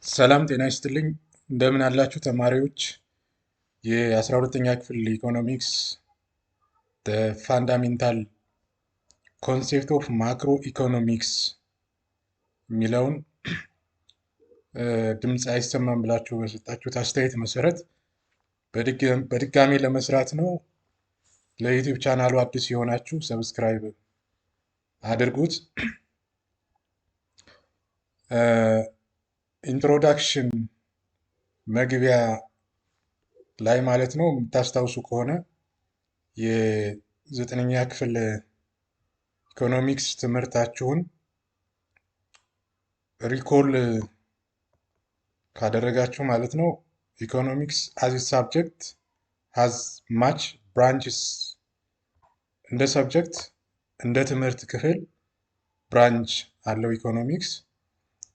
ሰላም ጤና ይስጥልኝ። እንደምን አላችሁ ተማሪዎች? የ12ኛ ክፍል ኢኮኖሚክስ ፋንዳሜንታል ኮንሴፕት ኦፍ ማክሮ ኢኮኖሚክስ የሚለውን ድምፅ አይሰማም ብላችሁ በሰጣችሁት አስተያየት መሰረት በድጋሚ ለመስራት ነው። ለዩቲዩብ ቻናሉ አዲስ የሆናችሁ ሰብስክራይብ አድርጉት። ኢንትሮዳክሽን መግቢያ ላይ ማለት ነው። የምታስታውሱ ከሆነ የ9ኛ ክፍል ኢኮኖሚክስ ትምህርታችሁን ሪኮል ካደረጋችሁ ማለት ነው ኢኮኖሚክስ አዝ ሳብጀክት ሃዝ ማች ብራንችስ፣ እንደ ሰብጀክት እንደ ትምህርት ክፍል ብራንች አለው። ኢኮኖሚክስ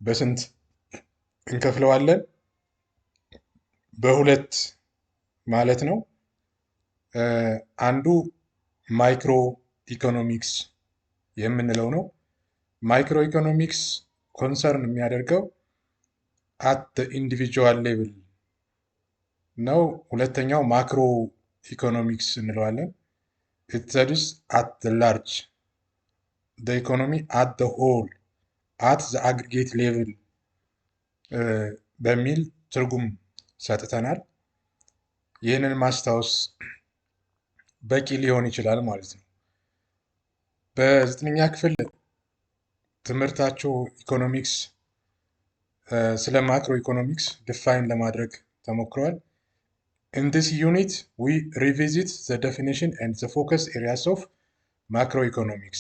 በስንት እንከፍለዋለን? በሁለት ማለት ነው። አንዱ ማይክሮ ኢኮኖሚክስ የምንለው ነው። ማይክሮ ኢኮኖሚክስ ኮንሰርን የሚያደርገው አት ኢንዲቪጁዋል ሌቭል ነው። ሁለተኛው ማክሮ ኢኮኖሚክስ እንለዋለን። ኢት ስተዲስ አት ላርጅ ኢኮኖሚ አት ሆል አት አግሪጌት ሌቭል በሚል ትርጉም ሰጥተናል። ይህንን ማስታወስ በቂ ሊሆን ይችላል ማለት ነው። በ9ኛ ክፍል ትምህርታችሁ ኢኮኖሚክስ ስለ ማክሮ ኢኮኖሚክስ ዲፋይን ለማድረግ ተሞክሯል። In this unit, we revisit the definition and the focus areas of macroeconomics.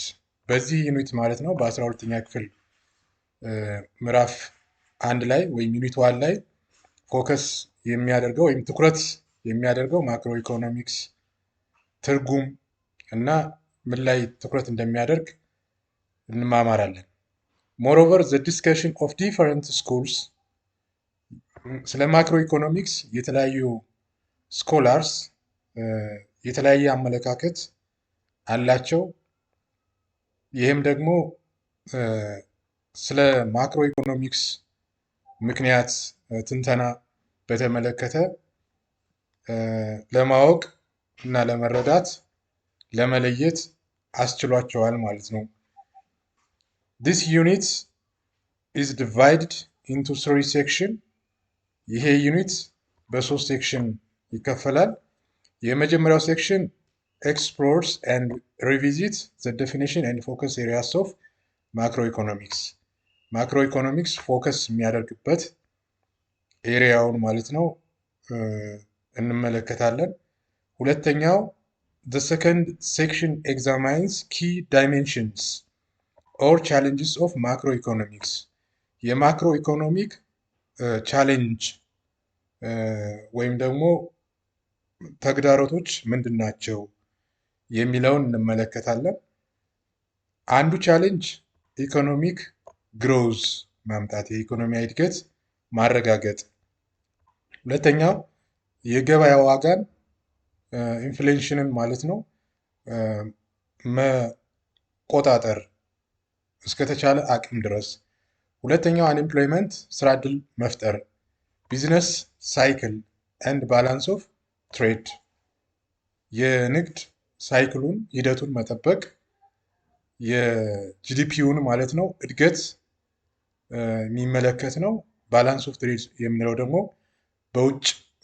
በዚህ ዩኒት ማለት ነው በ12ኛ ክፍል ምዕራፍ 1 ላይ ወይም ዩኒት 1 ላይ ፎከስ የሚያደርገው ወይም ትኩረት የሚያደርገው ማክሮ ኢኮኖሚክስ ትርጉም እና ምን ላይ ትኩረት እንደሚያደርግ እንማማራለን። Moreover, the discussion of different schools ስለ ማክሮ ኢኮኖሚክስ የተለያዩ ስኮላርስ የተለያየ አመለካከት አላቸው። ይህም ደግሞ ስለ ማክሮ ኢኮኖሚክስ ምክንያት ትንተና በተመለከተ ለማወቅ እና ለመረዳት ለመለየት አስችሏቸዋል ማለት ነው። This unit is divided into 3 sections. ይሄ ዩኒት በ3 ሴክሽን ይከፈላል። የመጀመሪያው ሴክሽን explores and revisits the definition and focus areas of macroeconomics. ማክሮኢኮኖሚክስ ፎከስ የሚያደርግበት ኤሪያውን ማለት ነው እንመለከታለን። ሁለተኛው the second section examines key dimensions or challenges of macroeconomics. የማክሮ ኢኮኖሚክ ቻሌንጅ ወይም ደግሞ ተግዳሮቶች ምንድን ናቸው የሚለውን እንመለከታለን። አንዱ ቻሌንጅ ኢኮኖሚክ ግሮዝ ማምጣት፣ የኢኮኖሚያዊ እድገት ማረጋገጥ። ሁለተኛው የገበያ ዋጋን ኢንፍሌሽንን ማለት ነው መቆጣጠር እስከተቻለ አቅም ድረስ። ሁለተኛው አንኤምፕሎይመንት ስራ ዕድል መፍጠር፣ ቢዝነስ ሳይክል ኤንድ ባላንስ ኦፍ ትሬድ የንግድ ሳይክሉን ሂደቱን መጠበቅ፣ የጂዲፒውን ማለት ነው እድገት የሚመለከት ነው። ባላንስ ኦፍ ትሬድ የምንለው ደግሞ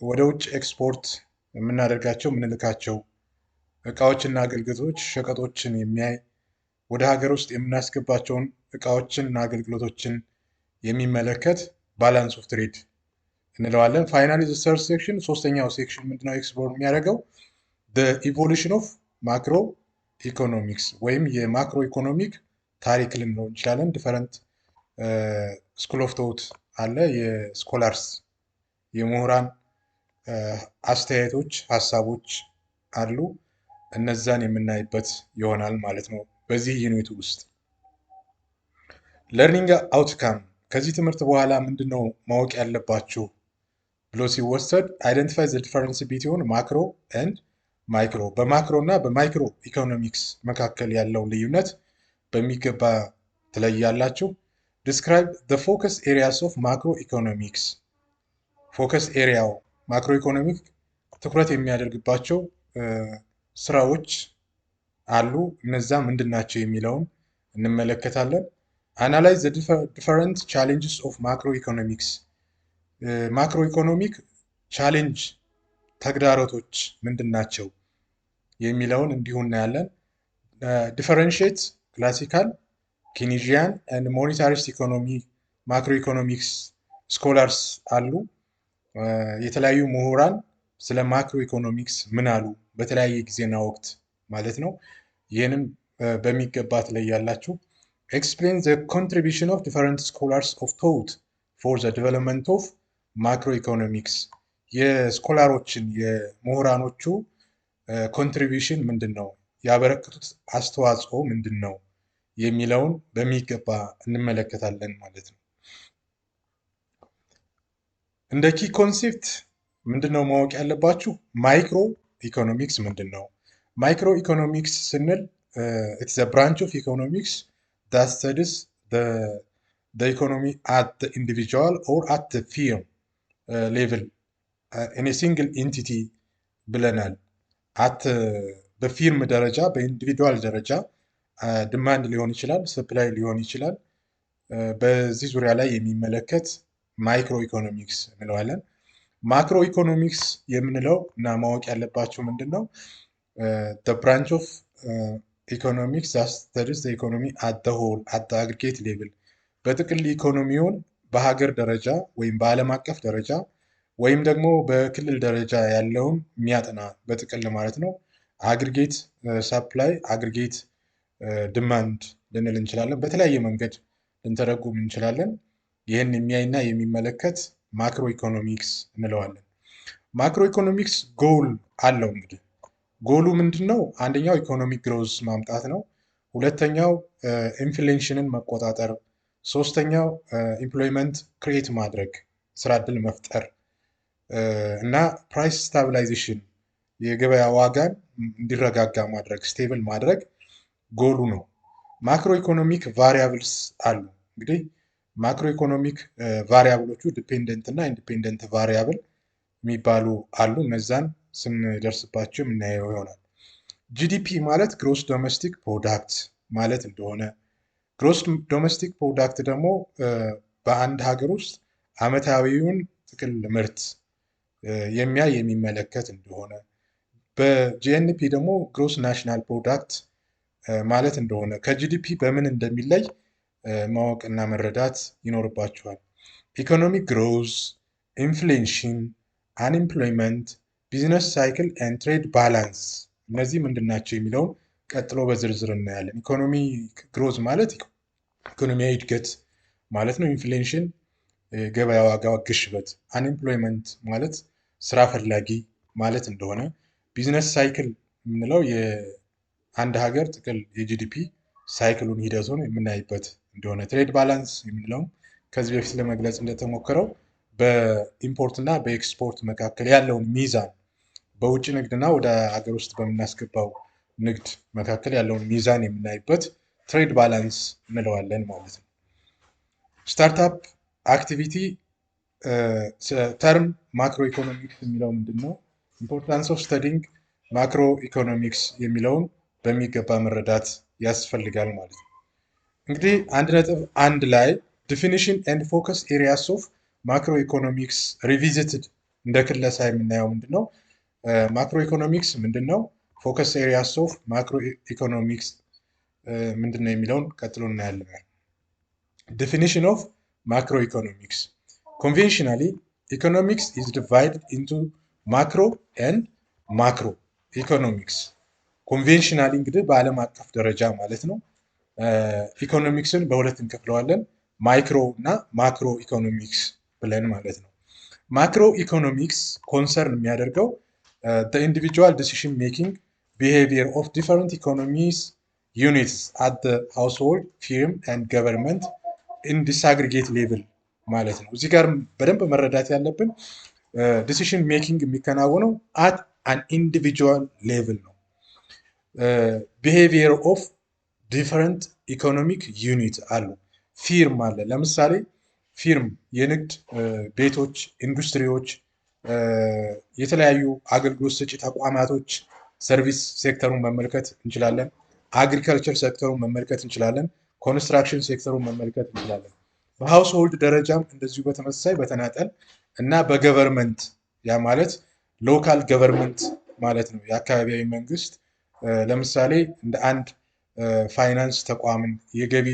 ወደ ውጭ ኤክስፖርት የምናደርጋቸው የምንልካቸው እቃዎችና አገልግሎቶች ሸቀጦችን የሚያይ፣ ወደ ሀገር ውስጥ የምናስገባቸውን እቃዎችን እና አገልግሎቶችን የሚመለከት ባላንስ ኦፍ ትሬድ እንለዋለን። ፋይናሊ ሰርድ ሴክሽን ሶስተኛው ሴክሽን ምንድነው ኤክስፕሎር የሚያደርገው ኢቮሉሽን ኦፍ ማክሮ ኢኮኖሚክስ ወይም የማክሮ ኢኮኖሚክ ታሪክ ልንለው እንችላለን። ዲፈረንት ስኩል ኦፍ ቶት አለ፣ የስኮላርስ የምሁራን አስተያየቶች ሀሳቦች አሉ። እነዛን የምናይበት ይሆናል ማለት ነው በዚህ ዩኒት ውስጥ። ለርኒንግ አውትካም ከዚህ ትምህርት በኋላ ምንድነው ማወቅ ያለባችሁ ብሎ ሲወሰድ አይደንቲፋይ ዘ ዲፈረንስ ቢትዊን ማክሮ ኤንድ ማይክሮ፣ በማክሮ እና በማይክሮ ኢኮኖሚክስ መካከል ያለውን ልዩነት በሚገባ ትለያላችሁ። describe the focus areas of macroeconomics ፎከስ ኤሪያው ማክሮ ኢኮኖሚክ ትኩረት የሚያደርግባቸው ስራዎች አሉ። እነዛ ምንድን ናቸው የሚለውን እንመለከታለን። አናላይዝ ዘ ዲፈረንት ቻሌንጅስ ኦፍ ማክሮ ኢኮኖሚክስ ማክሮ ኢኮኖሚክ ቻሌንጅ ተግዳሮቶች ምንድን ናቸው የሚለውን እንዲሁ እናያለን። ዲፈረንሺየት ክላሲካል ኬኒዥያን ኤንድ ሞኔታሪስት ኢኮኖሚ ማክሮ ኢኮኖሚክስ ስኮላርስ አሉ። የተለያዩ ምሁራን ስለ ማክሮ ኢኮኖሚክስ ምን አሉ በተለያየ ጊዜና ወቅት ማለት ነው። ይህንን በሚገባ ትለያላችሁ። ኤክስፕሌን ዘ ኮንትሪቢሽን ኦፍ ዲፈረንት ስኮላርስ ኦፍ ቶት ፎር ዘ ዲቨሎፕመንት ኦፍ ማክሮ ኢኮኖሚክስ የስኮላሮችን የምሁራኖቹ ኮንትሪቢሽን ምንድን ነው፣ ያበረከቱት አስተዋጽኦ ምንድን ነው የሚለውን በሚገባ እንመለከታለን ማለት ነው። እንደ ኪ ኮንሴፕት ምንድነው ማወቅ ያለባችሁ? ማይክሮ ኢኮኖሚክስ ምንድን ነው? ማይክሮ ኢኮኖሚክስ ስንል ኢትስ አ ብራንች ኦፍ ኢኮኖሚክስ ዳት ስተዲስ the economy at the individual or at the firm level in a single entity ብለናል። በፊርም ደረጃ በኢንዲቪዱዋል ደረጃ ዲማንድ ሊሆን ይችላል፣ ሰፕላይ ሊሆን ይችላል። በዚህ ዙሪያ ላይ የሚመለከት ማይክሮ ኢኮኖሚክስ እንለዋለን። ማክሮ ኢኮኖሚክስ የምንለው እና ማወቅ ያለባቸው ምንድን ነው? ብራንች ኦፍ ኢኮኖሚክስ ዛት ስተዲስ ዘ ኢኮኖሚ አት ዘ ሆል አት ዘ አግሪጌት ሌቭል በጥቅል ኢኮኖሚውን በሀገር ደረጃ ወይም በዓለም አቀፍ ደረጃ ወይም ደግሞ በክልል ደረጃ ያለውን የሚያጠና በጥቅል ማለት ነው። አግሪጌት ሳፕላይ አግሪጌት ዲማንድ ልንል እንችላለን። በተለያየ መንገድ ልንተረጉም እንችላለን። ይህን የሚያይና የሚመለከት ማክሮ ኢኮኖሚክስ እንለዋለን። ማክሮ ኢኮኖሚክስ ጎል አለው። እንግዲህ ጎሉ ምንድን ነው? አንደኛው ኢኮኖሚክ ግሮዝ ማምጣት ነው። ሁለተኛው ኢንፍሌሽንን መቆጣጠር፣ ሶስተኛው ኢምፕሎይመንት ክሬት ማድረግ ስራ እድል መፍጠር እና ፕራይስ ስታቢላይዜሽን የገበያ ዋጋን እንዲረጋጋ ማድረግ ስቴብል ማድረግ ጎሉ ነው። ማክሮ ኢኮኖሚክ ቫሪያብልስ አሉ። እንግዲህ ማክሮ ኢኮኖሚክ ቫሪያብሎቹ ዲፔንደንት እና ኢንዲፔንደንት ቫሪያብል የሚባሉ አሉ። እነዛን ስንደርስባቸው የምናየው ይሆናል። ጂዲፒ ማለት ግሮስ ዶሜስቲክ ፕሮዳክት ማለት እንደሆነ፣ ግሮስ ዶሜስቲክ ፕሮዳክት ደግሞ በአንድ ሀገር ውስጥ አመታዊውን ጥቅል ምርት የሚያይ የሚመለከት እንደሆነ፣ በጂኤንፒ ደግሞ ግሮስ ናሽናል ፕሮዳክት ማለት እንደሆነ ከጂዲፒ በምን እንደሚለይ ማወቅና መረዳት ይኖርባቸዋል። ኢኮኖሚክ ግሮዝ፣ ኢንፍሌሽን፣ አንኤምፕሎይመንት፣ ቢዝነስ ሳይክል ኤንድ ትሬድ ባላንስ እነዚህ ምንድን ናቸው የሚለውን ቀጥሎ በዝርዝር እናያለን። ኢኮኖሚክ ግሮዝ ማለት ኢኮኖሚያዊ እድገት ማለት ነው። ኢንፍሌሽን ገበያ ዋጋ ግሽበት፣ አንኤምፕሎይመንት ማለት ስራ ፈላጊ ማለት እንደሆነ፣ ቢዝነስ ሳይክል የምንለው የአንድ ሀገር ጥቅል የጂዲፒ ሳይክሉን ሂደቱን የምናይበት እንደሆነ፣ ትሬድ ባላንስ የምንለው ከዚህ በፊት ለመግለጽ እንደተሞከረው በኢምፖርት እና በኤክስፖርት መካከል ያለውን ሚዛን በውጭ ንግድና ወደ ሀገር ውስጥ በምናስገባው ንግድ መካከል ያለውን ሚዛን የምናይበት ትሬድ ባላንስ እንለዋለን ማለት ነው። ስታርታፕ አክቲቪቲ ተርም ማክሮ ኢኮኖሚክስ የሚለው ምንድን ነው? ኢምፖርታንስ ኦፍ ስተዲንግ ማክሮ ኢኮኖሚክስ የሚለውን በሚገባ መረዳት ያስፈልጋል ማለት ነው። እንግዲህ 1.1 ላይ ዲፊኒሽን ኤንድ ፎከስ ኤሪያስ ኦፍ ማክሮ ኢኮኖሚክስ ሪቪዚትድ እንደ ክለሳ የምናየው ምንድን ነው? ማክሮ ኢኮኖሚክስ ምንድን ነው? ፎከስ ኤሪያስ ኦፍ ማክሮ ኢኮኖሚክስ ምንድን ነው የሚለውን ቀጥሎ እናያለን። ዲፊኒሽን ኦፍ ማክሮ ኢኮኖሚክስ ኮንቬንሽናሊ ኢኮኖሚክስ ኢዝ ዲቫይድድ ኢንቱ ማክሮ ኤንድ ማክሮ ኢኮኖሚክስ። ኮንቬንሽናሊ እንግዲህ በዓለም አቀፍ ደረጃ ማለት ነው ኢኮኖሚክስን በሁለት እንከፍለዋለን፣ ማይክሮ እና ማክሮ ኢኮኖሚክስ ብለን ማለት ነው። ማክሮ ኢኮኖሚክስ ኮንሰርን የሚያደርገው ኢንዲቪጁዋል ዲሲሽን ሜኪንግ ቢሄቪየር ኦፍ ዲፈረንት ኢኮኖሚስ ዩኒትስ አት ዘ ሃውስሆልድ ፊርም ኤንድ ገቨርንመንት ኢን ዲስአግሪጌት ሌቭል ማለት ነው። እዚህ ጋር በደንብ መረዳት ያለብን ዲሲሽን ሜኪንግ የሚከናወነው አት አን ኢንዲቪጁዋል ሌቭል ነው። ቢሄቪየር ኦፍ ዲፈረንት ኢኮኖሚክ ዩኒት አሉ። ፊርም አለ። ለምሳሌ ፊርም የንግድ ቤቶች፣ ኢንዱስትሪዎች፣ የተለያዩ አገልግሎት ሰጪ ተቋማቶች፣ ሰርቪስ ሴክተሩን መመልከት እንችላለን። አግሪካልቸር ሴክተሩን መመልከት እንችላለን። ኮንስትራክሽን ሴክተሩን መመልከት እንችላለን። በሃውስሆልድ ደረጃም እንደዚሁ በተመሳሳይ በተናጠል እና በገቨርንመንት ያ ማለት ሎካል ገቨርንመንት ማለት ነው። የአካባቢያዊ መንግስት ለምሳሌ እንደ አንድ ፋይናንስ ተቋምን፣ የገቢ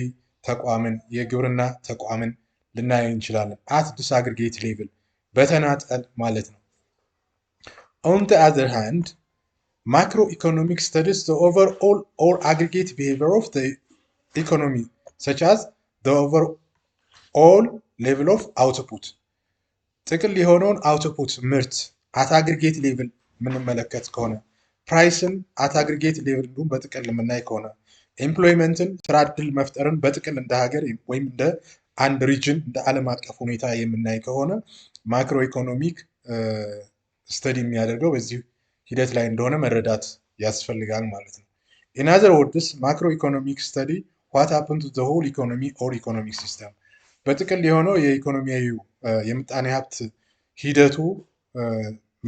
ተቋምን፣ የግብርና ተቋምን ልናይ እንችላለን። አት ዲስአግሪጌት ሌቭል በተናጠል ማለት ነው። ኦን ዘ አዘር ሃንድ macroeconomic studies the overall or aggregate behavior of the economy such as the overall level of output ጥቅል የሆነውን አውትፑት ምርት አት አግሪጌት ሌቭል የምንመለከት ከሆነ ፕራይስን አት አግሪጌት ሌቭል እንዲሁም በጥቅል የምናይ ከሆነ ኤምፕሎይመንትን ስራ ዕድል መፍጠርን በጥቅል እንደ ሀገር ወይም እንደ አንድ ሪጅን እንደ ዓለም አቀፍ ሁኔታ የምናይ ከሆነ ማክሮ ኢኮኖሚክ ስተዲ የሚያደርገው በዚህ ሂደት ላይ እንደሆነ መረዳት ያስፈልጋል ማለት ነው። ኢን አዘር ወርድስ ማክሮ ኢኮኖሚክ ስተዲ ዋት ሃፕን ቱ ዘ ሆል ኢኮኖሚ ኦር ኢኮኖሚክ ሲስተም በጥቅል የሆነው የኢኮኖሚያዊ የምጣኔ ሀብት ሂደቱ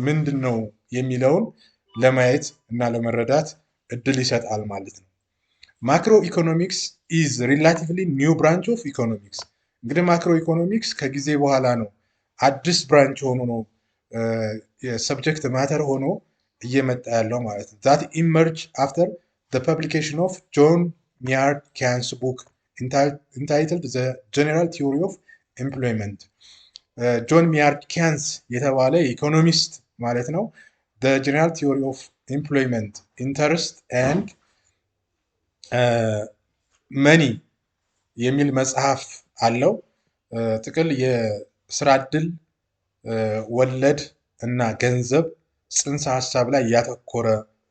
ምንድን ነው የሚለውን ለማየት እና ለመረዳት እድል ይሰጣል ማለት ነው። ማክሮ ኢኮኖሚክስ ኢዝ ሪላቲቭሊ ኒው ብራንች ኦፍ ኢኮኖሚክስ። እንግዲህ ማክሮ ኢኮኖሚክስ ከጊዜ በኋላ ነው አዲስ ብራንች ሆኖ ነው የሰብጀክት ማተር ሆኖ እየመጣ ያለው ማለት ነው። ዛት ኢመርጅ አፍተር ዘ ፐብሊኬሽን ኦፍ ጆን ሚያርድ ኪያንስ ቡክ ኢንታይትልድ ዘ ጀነራል ቲዮሪ ኦፍ ኤምፕሎይመንት። ጆን ሚያርድ ኪያንስ የተባለ ኢኮኖሚስት ማለት ነው ዘ ጀነራል ቲዮሪ ኦፍ ኤምፕሎይመንት ኢንተርስት ኤንድ መኒ የሚል መጽሐፍ አለው። ጥቅል የስራ ዕድል ወለድ እና ገንዘብ ጽንሰ ሀሳብ ላይ ያተኮረ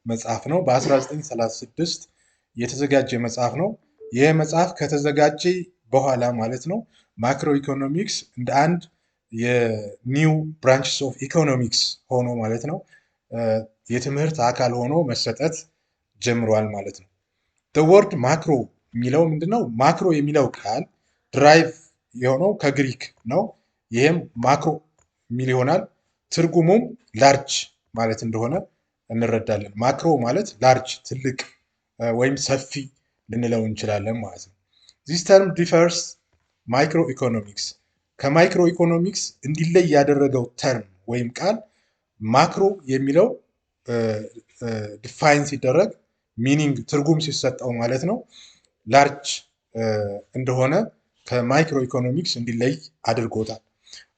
መጽሐፍ ነው። በ1936 የተዘጋጀ መጽሐፍ ነው። ይህ መጽሐፍ ከተዘጋጀ በኋላ ማለት ነው ማክሮ ኢኮኖሚክስ እንደ አንድ የኒው ብራንችስ ኦፍ ኢኮኖሚክስ ሆኖ ማለት ነው የትምህርት አካል ሆኖ መሰጠት ጀምሯል ማለት ነው። ወርድ ማክሮ የሚለው ምንድነው? ማክሮ የሚለው ቃል ድራይቭ የሆነው ከግሪክ ነው። ይህም ማክሮ የሚል ይሆናል። ትርጉሙም ላርጅ ማለት እንደሆነ እንረዳለን። ማክሮ ማለት ላርጅ ትልቅ ወይም ሰፊ ልንለው እንችላለን ማለት ነው። ዚስ ተርም ዲፈርስ ማይክሮ ኢኮኖሚክስ ከማይክሮ ኢኮኖሚክስ እንዲለይ ያደረገው ተርም ወይም ቃል ማክሮ የሚለው ዲፋይን ሲደረግ ሚኒንግ ትርጉም ሲሰጠው ማለት ነው ላርጅ እንደሆነ ከማይክሮ ኢኮኖሚክስ እንዲለይ አድርጎታል።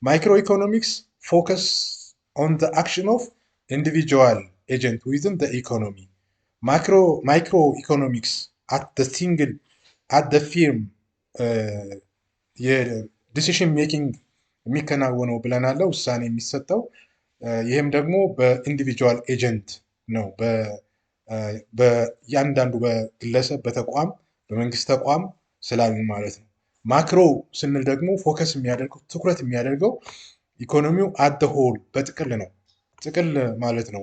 ማይክሮ ኢኮኖሚክስ ፎከስ ኦን ዘ አክሽን ኦፍ ኢንዲቪጁዋል ኤጀንት ዊዝን ዘ ኢኮኖሚ። ማይክሮ ኢኮኖሚክስ አት ዘ ፊርም የዲሲሽን ሜኪንግ የሚከናወነው ብለናል፣ ውሳኔ የሚሰጠው ይህም ደግሞ በኢንዲቪጁዋል ኤጀንት ነው። በእያንዳንዱ በግለሰብ፣ በተቋም፣ በመንግስት ተቋም ስላሉ ማለት ነው። ማክሮ ስንል ደግሞ ፎከስ የሚያደርገው ትኩረት የሚያደርገው ኢኮኖሚው አት ሆል በጥቅል ነው። ጥቅል ማለት ነው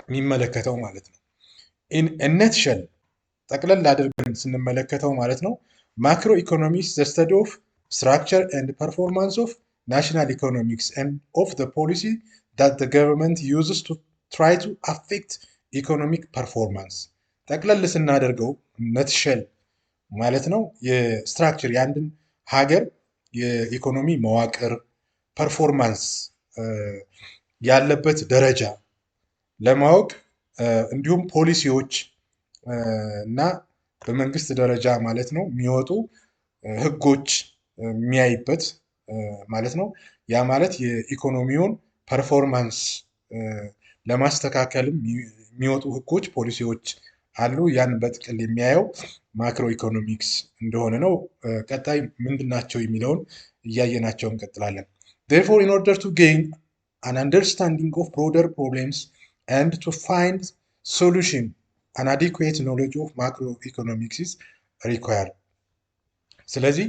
የሚመለከተው ማለት ነው። ኢን ነትሸል ጠቅለል አድርገን ስንመለከተው ማለት ነው ማክሮ ኢኮኖሚክስ ዘ ስተዲ ኦፍ ስትራክቸር ኤንድ ፐርፎርማንስ ኦፍ ናሽናል ኢኮኖሚክስ ኤንድ ኦፍ ዘ ፖሊሲ ዳት ዘ ገቨርንመንት ዩዝስ ቱ ትራይ ቱ አፌክት ኢኮኖሚክ ፐርፎርማንስ። ጠቅለል ስናደርገው ነትሸል ማለት ነው የስትራክቸር የአንድን ሀገር የኢኮኖሚ መዋቅር ፐርፎርማንስ ያለበት ደረጃ ለማወቅ እንዲሁም ፖሊሲዎች እና በመንግስት ደረጃ ማለት ነው የሚወጡ ህጎች የሚያይበት ማለት ነው። ያ ማለት የኢኮኖሚውን ፐርፎርማንስ ለማስተካከልም የሚወጡ ህጎች፣ ፖሊሲዎች አሉ። ያን በጥቅል የሚያየው ማክሮ ኢኮኖሚክስ እንደሆነ ነው። ቀጣይ ምንድናቸው የሚለውን እያየናቸው እንቀጥላለን። Therefore, in order to gain an understanding of broader problems and to find solution, an adequate knowledge of macroeconomics is required. ስለዚህ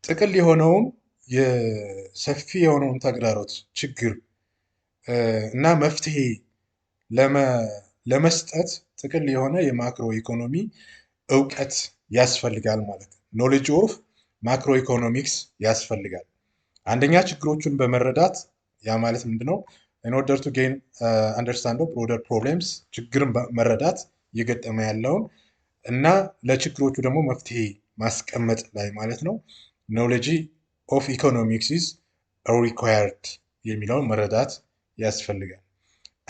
ጥቅል የሆነውን የሰፊ የሆነውን ተግዳሮት ችግር እና መፍትሄ ለመስጠት ጥቅል የሆነ የማክሮ ኢኮኖሚ እውቀት ያስፈልጋል ማለት ነው። ኖሌጅ ኦፍ ማክሮ ኢኮኖሚክስ ያስፈልጋል። አንደኛ ችግሮቹን በመረዳት ያ ማለት ምንድነው? in order to gain understand of broader problems ችግርን መረዳት እየገጠመ ያለውን እና ለችግሮቹ ደግሞ መፍትሄ ማስቀመጥ ላይ ማለት ነው ኖሌጅ ኦፍ ኢኮኖሚክስ ኢዝ ሪኳየርድ የሚለውን መረዳት ያስፈልጋል።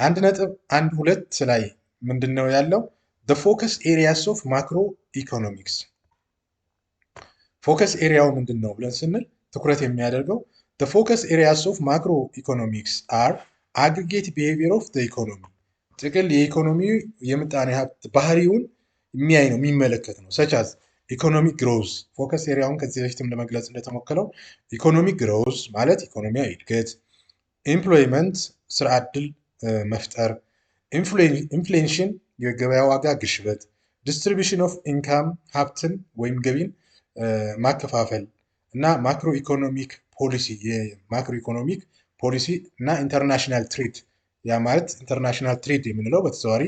1.12 ላይ ምንድነው ያለው? the focus areas of macro economics ፎከስ ኤሪያው ምንድነው ብለን ስንል ትኩረት የሚያደርገው the focus areas of macroeconomics are aggregate behavior of the economy ጥቅል የኢኮኖሚ የምጣኔ ሀብት ባህሪውን የሚያይ ነው የሚመለከት ነው such as economic growth ፎከስ ኤሪያውን ከዚህ በፊትም ለመግለጽ እንደተሞከረው economic growth ማለት ኢኮኖሚያዊ እድገት፣ employment ስራ ዕድል መፍጠር፣ inflation የገበያ ዋጋ ግሽበት፣ distribution of income ሀብትን ወይም ገቢን ማከፋፈል እና ማክሮ ኢኮኖሚክ ፖሊሲ የማክሮ ኢኮኖሚክ ፖሊሲ እና ኢንተርናሽናል ትሬድ ያ ማለት ኢንተርናሽናል ትሬድ የምንለው በተዘዋዋሪ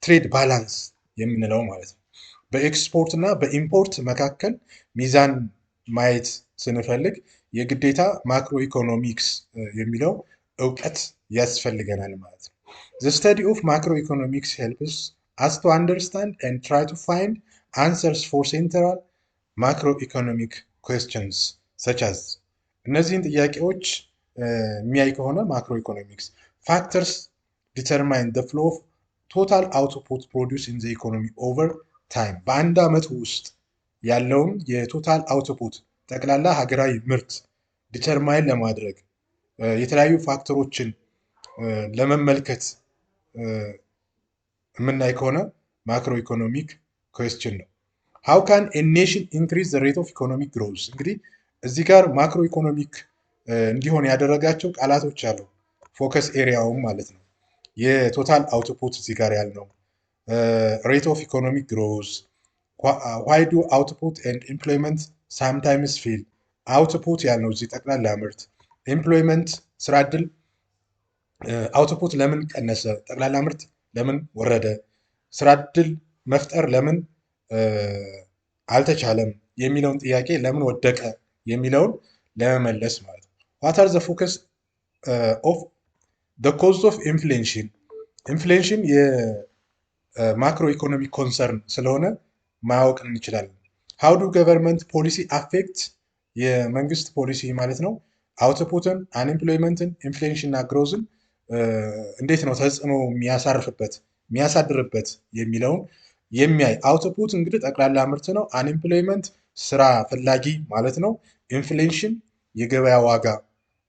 ትሬድ ባላንስ የምንለው ማለት ነው። በኤክስፖርት እና በኢምፖርት መካከል ሚዛን ማየት ስንፈልግ የግዴታ ማክሮ ኢኮኖሚክስ የሚለው እውቀት ያስፈልገናል ማለት ነው። The study of macroeconomics helps us to understand and try to find answers for central macroeconomic questions such as እነዚህን ጥያቄዎች የሚያይ ከሆነ ማክሮ ኢኮኖሚክስ factors determine the flow of total output produced in the economy over time በአንድ ዓመት ውስጥ ያለውን የቶታል አውትፑት ጠቅላላ ሀገራዊ ምርት ዲተርማይን ለማድረግ የተለያዩ ፋክተሮችን ለመመልከት የምናይ ከሆነ ማክሮ ኢኮኖሚክ ኩዌስችን ነው። how can a nation increase the rate of economic growth እንግዲህ እዚህ ጋር ማክሮ ኢኮኖሚክ እንዲሆን ያደረጋቸው ቃላቶች አሉ። ፎከስ ኤሪያውም ማለት ነው። የቶታል አውትፑት እዚህ ጋር ያልነው ሬት ኦፍ ኢኮኖሚክ ግሮዝ why do output and employment sometimes fail አውትፑት ያልነው እዚህ ጠቅላላ ምርት ኤምፕሎይመንት ስራ ዕድል አውትፑት ለምን ቀነሰ፣ ጠቅላላ ምርት ለምን ወረደ፣ ስራ ዕድል መፍጠር ለምን አልተቻለም የሚለውን ጥያቄ ለምን ወደቀ የሚለውን ለመመለስ ማለት ነው። what are the focus of the cause of inflation ኢንፍሌሽን የማክሮ ኢኮኖሚክ ኮንሰርን ስለሆነ ማወቅ እንችላለን። how do government policy affect የመንግስት ፖሊሲ ማለት ነው አውትፑትን፣ አንኤምፕሎይመንትን፣ ኢንፍሌሽን እና ግሮዝን እንዴት ነው ተጽዕኖ የሚያሳድርበት የሚለውን የሚያይ አውትፑት እንግዲህ ጠቅላላ ምርት ነው። አንኤምፕሎይመንት ስራ ፈላጊ ማለት ነው። ኢንፍሌሽን የገበያ ዋጋ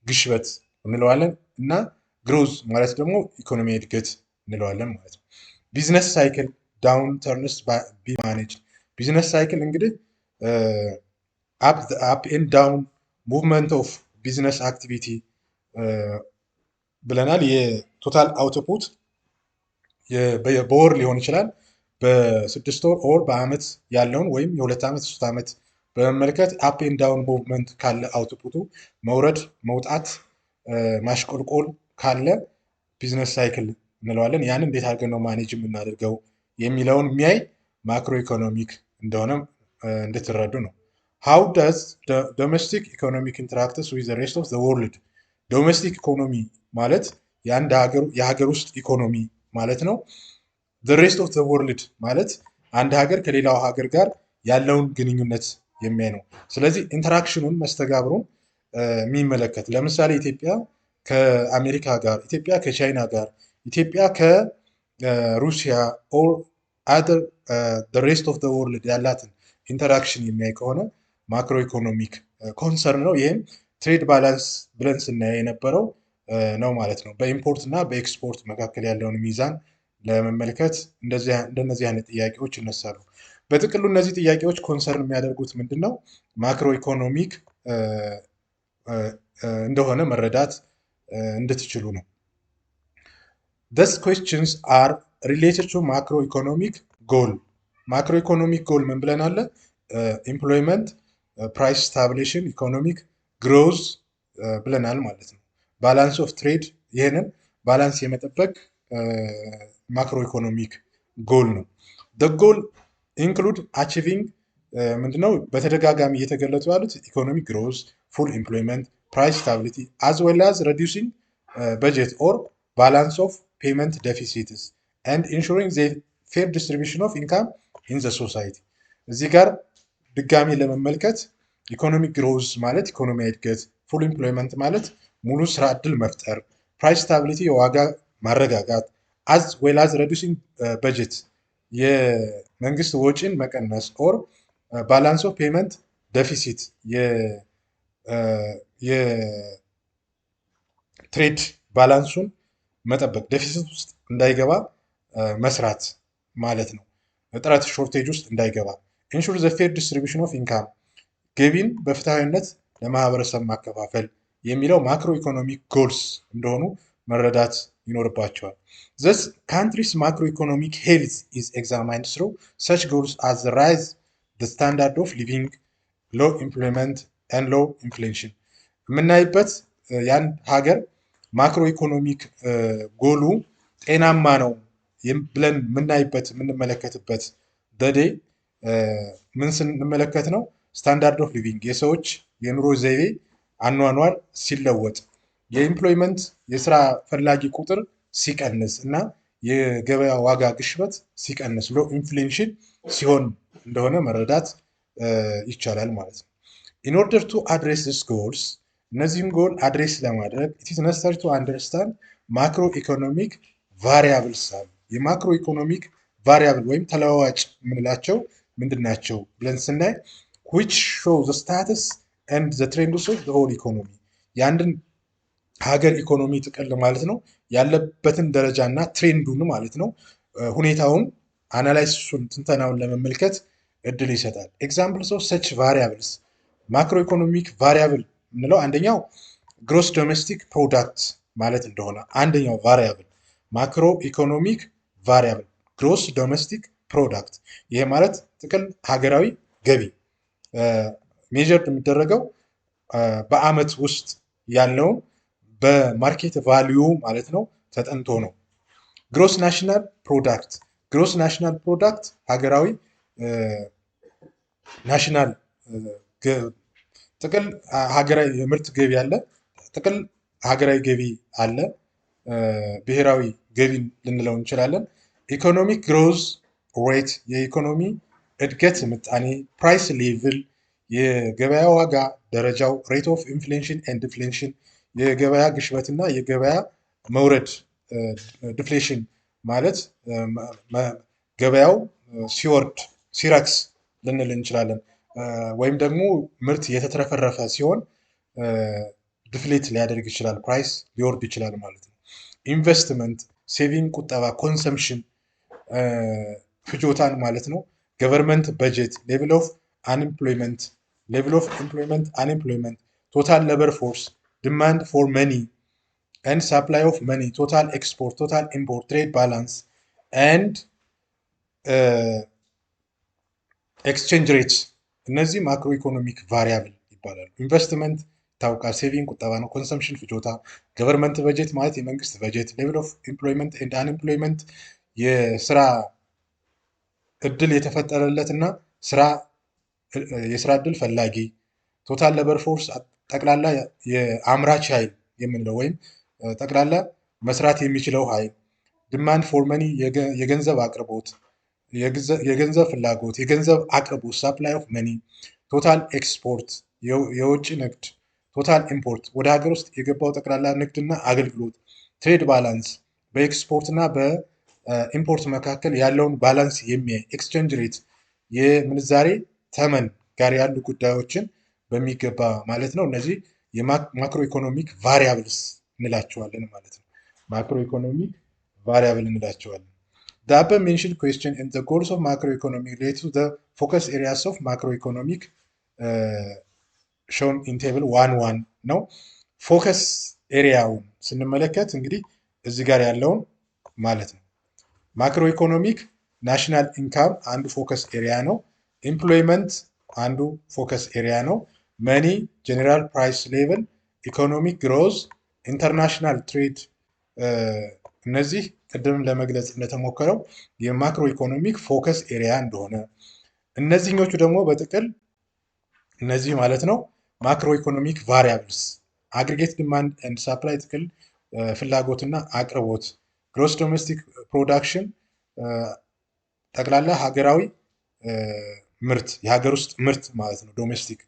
ግሽበት እንለዋለን እና ግሮዝ ማለት ደግሞ ኢኮኖሚ እድገት እንለዋለን ማለት ነው። ቢዝነስ ሳይክል ዳውን ተርንስ ቢ ማኔጅ ቢዝነስ ሳይክል እንግዲህ አፕ ኤንድ ዳውን ሙቭመንት ኦፍ ቢዝነስ አክቲቪቲ ብለናል። የቶታል አውትፑት በወር ሊሆን ይችላል፣ በ6 ወር ኦር በአመት ያለውን ወይም የ2 ዓመት 3 ዓመት በመመልከት አፕ ኤንድ ዳውን ሙቭመንት ካለ አውትፑቱ መውረድ መውጣት ማሽቆልቆል ካለ ቢዝነስ ሳይክል እንለዋለን። ያን እንዴት አድርገን ነው ማኔጅ የምናደርገው የሚለውን የሚያይ ማክሮ ኢኮኖሚክ እንደሆነ እንድትረዱ ነው። how does the domestic economic interacts with the rest of the world ዶሜስቲክ ኢኮኖሚ ማለት የሀገር ውስጥ ኢኮኖሚ ማለት ነው። the rest of the world ማለት አንድ ሀገር ከሌላው ሀገር ጋር ያለውን ግንኙነት የሚያይ ነው። ስለዚህ ኢንተራክሽኑን መስተጋብሩን የሚመለከት ለምሳሌ ኢትዮጵያ ከአሜሪካ ጋር፣ ኢትዮጵያ ከቻይና ጋር፣ ኢትዮጵያ ከሩሲያ ኦር አደር the rest of the world ያላትን ኢንተራክሽን የሚያይ ከሆነ ማክሮ ኢኮኖሚክ ኮንሰርን ነው። ይህም ትሬድ ባላንስ ብለን ስናየው የነበረው ነው ማለት ነው። በኢምፖርት እና በኤክስፖርት መካከል ያለውን ሚዛን ለመመልከት እንደነዚህ አይነት ጥያቄዎች ይነሳሉ። በጥቅሉ እነዚህ ጥያቄዎች ኮንሰርን የሚያደርጉት ምንድን ነው? ማክሮ ኢኮኖሚክ እንደሆነ መረዳት እንድትችሉ ነው። these questions are related to macroeconomic goal macroeconomic goal ምን ብለናል? ኤምፕሎይመንት፣ ፕራይስ ስታብሌሽን፣ ኢኮኖሚክ ግሮዝ ብለናል ማለት ነው። ባላንስ ኦፍ ትሬድ ይህንን ባላንስ የመጠበቅ ማክሮ ኢኮኖሚክ ጎል ነው። the goal include achieving ምንድነው በተደጋጋሚ እየተገለጹ ያሉት ኢኮኖሚክ ግሮዝ፣ ፉል ኢምፕሎይመንት፣ ፕራይስ ስታቢሊቲ አዝ ዌል አዝ reducing budget or balance of payment deficits and ensuring the fair distribution of income in the society። እዚህ ጋር ድጋሚ ለመመልከት ኢኮኖሚክ ግሮዝ ማለት ኢኮኖሚያዊ እድገት፣ ፉል ኢምፕሎይመንት ማለት ሙሉ ስራ እድል መፍጠር፣ ፕራይስ ስታቢሊቲ የዋጋ ማረጋጋት፣ አዝ ዌል አዝ reducing budget የመንግስት ወጪን መቀነስ ኦር ባላንስ ኦፍ ፔመንት ደፊሲት የትሬድ ባላንሱን መጠበቅ ደፊሲት ውስጥ እንዳይገባ መስራት ማለት ነው። እጥረት ሾርቴጅ ውስጥ እንዳይገባ። ኢንሹር ዘ ፌር ዲስትሪቢሽን ኦፍ ኢንካም ገቢን በፍትሐዊነት ለማህበረሰብ ማከፋፈል የሚለው ማክሮ ኢኮኖሚክ ጎልስ እንደሆኑ መረዳት ይኖርባቸዋል። Thus, countries' macroeconomic health is examined through such goals as the rise the standard of living, low employment and low inflation። የምናይበት ያን ሀገር ማክሮ ኢኮኖሚክ ጎሉ ጤናማ ነው ብለን የምናይበት የምንመለከትበት ዘዴ ምን ስንመለከት ነው? ስታንዳርድ ኦፍ ሊቪንግ የሰዎች የኑሮ ዘይቤ አኗኗር ሲለወጥ፣ የኢምፕሎይመንት የስራ ፈላጊ ቁጥር ሲቀንስ እና የገበያ ዋጋ ግሽበት ሲቀንስ፣ ሎ ኢንፍሌሽን ሲሆን እንደሆነ መረዳት ይቻላል ማለት ነው። ኢን ኦርደር ቱ አድሬስ ዲስ ጎልስ እነዚህም ጎል አድሬስ ለማድረግ ኢት ኢዝ ነሰሰሪ ቱ አንደርስታንድ ማክሮ ኢኮኖሚክ ቫሪያብልስ አሉ። የማክሮ ኢኮኖሚክ ቫሪያብል ወይም ተለዋዋጭ የምንላቸው ምንድን ናቸው ብለን ስናይ which show the status and the trends of the whole economy የአንድን ሀገር ኢኮኖሚ ጥቅል ማለት ነው ያለበትን ደረጃ እና ትሬንዱን ማለት ነው ሁኔታውን አናላይሲሱን ትንተናውን ለመመልከት እድል ይሰጣል። ኤግዛምፕልስ ኦፍ ሰች ቫሪያብልስ ማክሮ ኢኮኖሚክ ቫሪያብል የምንለው አንደኛው ግሮስ ዶሜስቲክ ፕሮዳክት ማለት እንደሆነ አንደኛው ቫሪያብል ማክሮ ኢኮኖሚክ ቫሪያብል ግሮስ ዶሜስቲክ ፕሮዳክት ይሄ ማለት ጥቅል ሀገራዊ ገቢ ሜጀር የሚደረገው በአመት ውስጥ ያለውን በማርኬት ቫልዩ ማለት ነው ተጠንቶ ነው። ግሮስ ናሽናል ፕሮዳክት ግሮስ ናሽናል ፕሮዳክት ሀገራዊ ናሽናል ጥቅል ሀገራዊ የምርት ገቢ አለ፣ ጥቅል ሀገራዊ ገቢ አለ፣ ብሔራዊ ገቢ ልንለው እንችላለን። ኢኮኖሚክ ግሮዝ ሬት የኢኮኖሚ እድገት ምጣኔ፣ ፕራይስ ሌቭል የገበያ ዋጋ ደረጃው፣ ሬት ኦፍ ኢንፍሌሽን ኤንድ ዲፍሌሽን የገበያ ግሽበት እና የገበያ መውረድ ዲፍሌሽን ማለት ገበያው ሲወርድ ሲረክስ ልንል እንችላለን። ወይም ደግሞ ምርት የተትረፈረፈ ሲሆን ዲፍሌት ሊያደርግ ይችላል፣ ፕራይስ ሊወርድ ይችላል ማለት ነው። ኢንቨስትመንት ሴቪንግ ቁጠባ፣ ኮንሰምሽን ፍጆታን ማለት ነው። ገቨርንመንት በጀት፣ ሌቭል ኦፍ አንኤምፕሎይመንት አንኤምፕሎይመንት፣ ቶታል ሌበር ፎርስ፣ ዲማንድ ፎር መኒ ኤንድ ሳፕላይ ኦፍ መኒ፣ ቶታል ኤክስፖርት፣ ቶታል ኢምፖርት፣ ትሬድ ባላንስ ኤንድ ኤክስቼንጅ ሬት እነዚህ ማክሮ ኢኮኖሚክ ቫሪያብል ይባላሉ። ኢንቨስትመንት ይታወቃል፣ ሴቪንግ ቁጠባ ነው። ኮንሰምሽን ፍጆታ፣ ገቨርንመንት በጀት ማለት የመንግስት በጀት፣ ሌቭል ኦፍ ኢምፕሎይመንት ኤንድ አንኤምፕሎይመንት የስራ እድል የተፈጠረለት እና የስራ እድል ፈላጊ፣ ቶታል ሌበር ፎርስ ጠቅላላ የአምራች ኃይል የምንለው ወይም ጠቅላላ መስራት የሚችለው ኃይል፣ ዲማንድ ፎር መኒ የገንዘብ አቅርቦት የገንዘብ ፍላጎት የገንዘብ አቅርቦት፣ ሳፕላይ ኦፍ መኒ፣ ቶታል ኤክስፖርት የውጭ ንግድ፣ ቶታል ኢምፖርት ወደ ሀገር ውስጥ የገባው ጠቅላላ ንግድና አገልግሎት፣ ትሬድ ባላንስ በኤክስፖርት እና በኢምፖርት መካከል ያለውን ባላንስ የሚያይ፣ ኤክስቼንጅ ሬት የምንዛሬ ተመን ጋር ያሉ ጉዳዮችን በሚገባ ማለት ነው። እነዚህ የማክሮ ኢኮኖሚክ ቫሪያብልስ እንላቸዋለን ማለት ነው። ማክሮ ኢኮኖሚክ ቫሪያብል እንላቸዋለን። The above mentioned question and the goals of macroeconomic relate to the focus areas of macroeconomic shown in table 1.1 ነው። ፎከስ ኤሪያውን ስንመለከት እንግዲህ እዚህ ጋር ያለውን ማለት ነው። ማክሮ ኢኮኖሚክ ናሽናል ኢንካም አንዱ ፎከስ ኤሪያ ነው። ኢምፕሎይመንት አንዱ ፎከስ ኤሪያ ነው። መኒ፣ ጀነራል ፕራይስ ሌቭል፣ ኢኮኖሚክ ግሮዝ፣ ኢንተርናሽናል ትሬድ እነዚህ ቅድም ለመግለጽ እንደተሞከረው የማክሮ ኢኮኖሚክ ፎከስ ኤሪያ እንደሆነ እነዚህኞቹ ደግሞ በጥቅል እነዚህ ማለት ነው ማክሮ ኢኮኖሚክ ቫሪያብልስ አግሪጌት ዲማንድ ኤንድ ሳፕላይ ጥቅል ፍላጎትና አቅርቦት፣ ግሮስ ዶሜስቲክ ፕሮዳክሽን ጠቅላላ ሀገራዊ ምርት የሀገር ውስጥ ምርት ማለት ነው። ዶሜስቲክ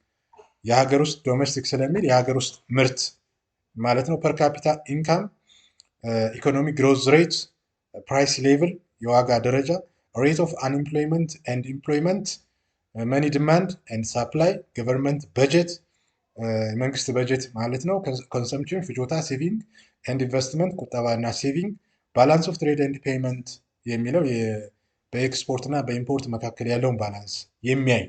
የሀገር ውስጥ ዶሜስቲክ ስለሚል የሀገር ውስጥ ምርት ማለት ነው። ፐር ካፒታ ኢንካም፣ ኢኮኖሚ ግሮዝ ሬት፣ ፕራይስ ሌቭል የዋጋ ደረጃ፣ ሬት ኦፍ አንኤምፕሎይመንት ኤንድ ኢምፕሎይመንት፣ መኒ ዲማንድ ኤንድ ሳፕላይ፣ ገቨርንመንት በጀት የመንግስት በጀት ማለት ነው። ኮንሰምፕሽን ፍጆታ፣ ሴቪንግ ኤንድ ኢንቨስትመንት ቁጠባ እና ሴቪንግ፣ ባላንስ ኦፍ ትሬድ ኤንድ ፔይመንት የሚለው በኤክስፖርት እና በኢምፖርት መካከል ያለውን ባላንስ የሚያይ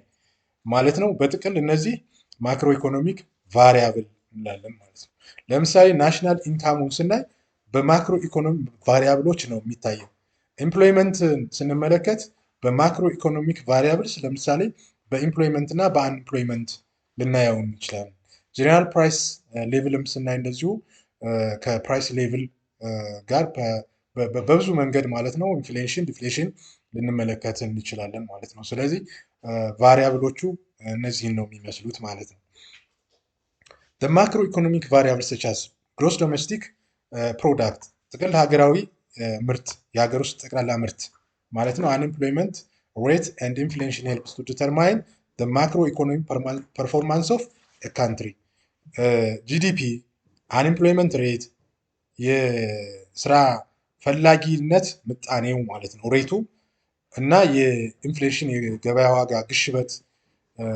ማለት ነው። በጥቅል እነዚህ ማክሮ ኢኮኖሚክ ቫሪያብል እንላለን ማለት ነው። ለምሳሌ ናሽናል ኢንካሙን ስናይ በማክሮ ኢኮኖሚ ቫሪያብሎች ነው የሚታየው። ኢምፕሎይመንት ስንመለከት በማክሮ ኢኮኖሚክ ቫሪያብልስ ለምሳሌ በኢምፕሎይመንት እና በአንኤምፕሎይመንት ልናየው እንችላለን። ጀነራል ፕራይስ ሌቭልም ስናይ እንደዚሁ ከፕራይስ ሌቭል ጋር በብዙ መንገድ ማለት ነው ኢንፍሌሽን ዲፍሌሽን ልንመለከት እንችላለን ማለት ነው። ስለዚህ ቫሪያብሎቹ እነዚህን ነው የሚመስሉት ማለት ነው። ማክሮ ኢኮኖሚክ ቫሪያብልስ ሰች አስ ግሮስ ዶሜስቲክ ፕሮዳክት ጥቅል ሀገራዊ ምርት የሀገር ውስጥ ጠቅላላ ምርት ማለት ነው። አንኤምፕሎይመንት ሬት ኤንድ ኢንፍሌሽን ሄልፕስ ቱ ዲተርማይን ማክሮ ኢኮኖሚክ ፐርፎርማንስ ኦፍ ካንትሪ። ጂዲፒ፣ አንኤምፕሎይመንት ሬት የስራ ፈላጊነት ምጣኔው ማለት ነው ሬቱ እና የኢንፍሌሽን የገበያ ዋጋ ግሽበት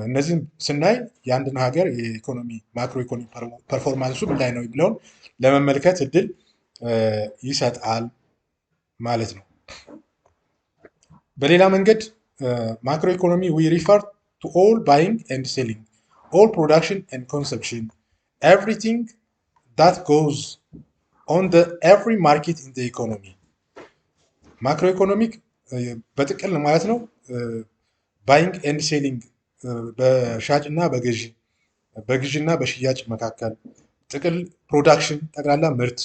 እነዚህም ስናይ የአንድን ሀገር የኢኮኖሚ ማክሮ ኢኮኖሚ ፐርፎርማንሱ ምን ላይ ነው የሚለውን ለመመልከት እድል ይሰጣል ማለት ነው። በሌላ መንገድ ማክሮ ኢኮኖሚ ዊ ሪፈር ቱ ኦል ባይንግ ኤንድ ሴሊንግ ኦል ፕሮዳክሽን ኤንድ ኮንሰምፕሽን ኤቭሪቲንግ ዳት ጎዝ ኦን ኤቭሪ ማርኬት ኢን ኢኮኖሚ። ማክሮ ኢኮኖሚክ በጥቅል ማለት ነው ባይንግ ኤንድ ሴሊንግ በሻጭ እና በግዥ እና በሽያጭ መካከል፣ ጥቅል ፕሮዳክሽን ጠቅላላ ምርት፣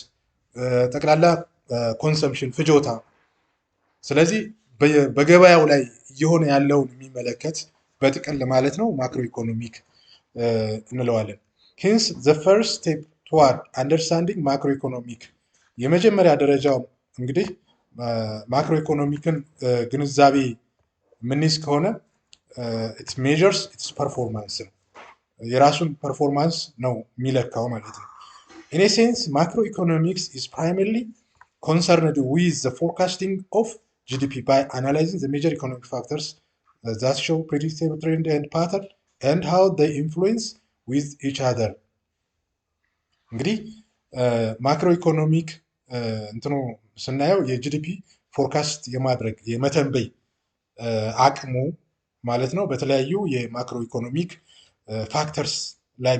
ጠቅላላ ኮንሰምፕሽን ፍጆታ። ስለዚህ በገበያው ላይ እየሆነ ያለውን የሚመለከት በጥቅል ማለት ነው ማክሮ ኢኮኖሚክ እንለዋለን። ሂንስ ዘ ፈርስት ስቴፕ ቱዋርድ አንደርስታንዲንግ ማክሮ ኢኮኖሚክ የመጀመሪያ ደረጃው እንግዲህ ማክሮ ኢኮኖሚክን ግንዛቤ ምንይዝ ከሆነ ኢትስ ሜዠርስ ኢትስ ፐርፎርማንስ ነው። የራሱን ፐርፎርማንስ ነው የሚለካው ማለት ነው። ኢን ኤ ሴንስ ማክሮ ኢኮኖሚክስ ኢዝ ፕራይመሪሊ ኮንሰርንድ ዊዝ ዘ ፎርካስቲንግ ኦፍ ጂዲፒ ባይ አናላይዚንግ ዘ ሜጀር ኢኮኖሚክ ፋክተርስ ዛት ሾው ፕሬዲክቴብል ትሬንድ ኤንድ ፓተርን ኤንድ ሃው ዜይ ኢንፍሉዌንስ ዊዝ ኢች አዘር። እንግዲህ ማክሮ ኢኮኖሚክ እንትኑ ስናየው የጂዲፒ ፎርካስት የማድረግ የመተንበይ አቅሙ ማለት ነው በተለያዩ የማክሮ ኢኮኖሚክ ፋክተርስ ላይ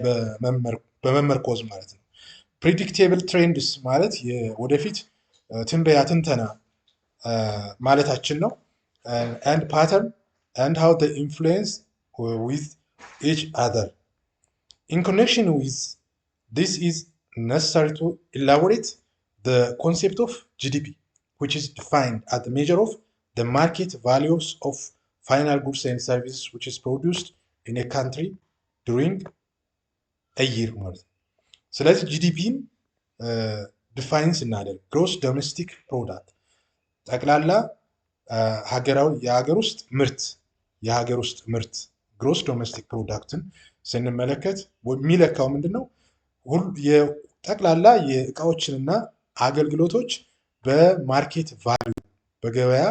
በመመርኮዝ ማለት ነው። ፕሪዲክቴብል ትሬንድስ ማለት ወደፊት ትንበያ ትንተና ማለታችን ነው። ኤንድ ፓተርን ኤንድ ሃው ዜይ ኢንፍሉዌንስ ዊዝ ኢች አዘር ኢን ኮኔክሽን ዊዝ ዲስ ኢዝ necessary to elaborate the concept of GDP, which is defined as the measure of the market values of final goods and services which is produced in a country during a year ማለት ነው። ስለዚህ ጂዲፒን ዲፋይን ስናደርግ ግሮስ ዶሜስቲክ ፕሮዳክት ጠቅላላ ሀገራዊ የሀገር ውስጥ ምርት ግሮስ ዶሜስቲክ ፕሮዳክትን ስንመለከት የሚለካው ምንድን ነው? ጠቅላላ የእቃዎችንና አገልግሎቶች በማርኬት ቫሊዩ በገበያ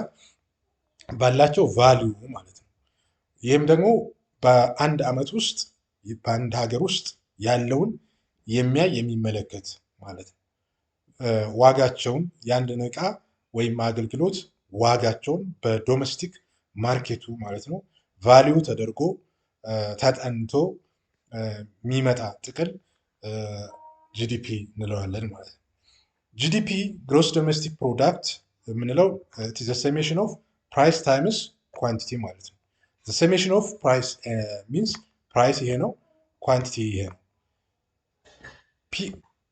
ባላቸው ቫሊዩ ማለት ነው። ይህም ደግሞ በአንድ ዓመት ውስጥ በአንድ ሀገር ውስጥ ያለውን የሚመለከት ማለት ነው። ዋጋቸውን የአንድን ዕቃ ወይም አገልግሎት ዋጋቸውን በዶሜስቲክ ማርኬቱ ማለት ነው ቫሊዩ ተደርጎ ተጠንቶ የሚመጣ ጥቅል ጂዲፒ እንለዋለን ማለት ነው። ጂዲፒ ግሮስ ዶሜስቲክ ፕሮዳክት የምንለው ዘ ሰሜሽን ኦፍ ፕራይስ ታይምስ ኳንቲቲ ማለት ነው። ዘ ሰሜሽን ኦፍ ፕራይስ ሚንስ ፕራይስ ይሄ ነው፣ ኳንቲቲ ይሄ ነው።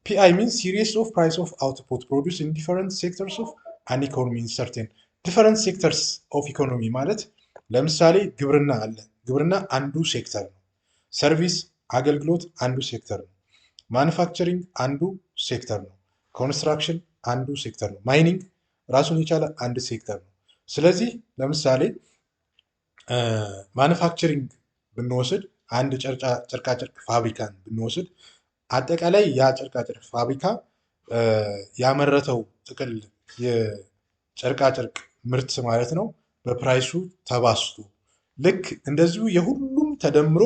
ፒአይ ሚንስ ሲሪስ ኦፍ ፕራይስ ኦፍ አውትፑት ፕሮዲውስ ኢን ዲፈረንት ሴክተርስ ኦፍ አን ኢኮኖሚ ኢን ሰርቴን ዲፈረንት ሴክተርስ ኦፍ ኢኮኖሚ ማለት ለምሳሌ ግብርና አለ። ግብርና አንዱ ሴክተር ነው። ሰርቪስ አገልግሎት አንዱ ሴክተር ነው። ማኑፋክቸሪንግ አንዱ ሴክተር ነው። ኮንስትራክሽን አንዱ ሴክተር ነው። ማይኒንግ ራሱን የቻለ አንድ ሴክተር ነው። ስለዚህ ለምሳሌ ማኑፋክቸሪንግ ብንወስድ አንድ ጨርቃጨርቅ ፋብሪካን ብንወስድ አጠቃላይ ያ ጨርቃጨርቅ ፋብሪካ ያመረተው ጥቅል የጨርቃጨርቅ ምርት ማለት ነው በፕራይሱ ተባዝቶ ልክ እንደዚሁ የሁሉም ተደምሮ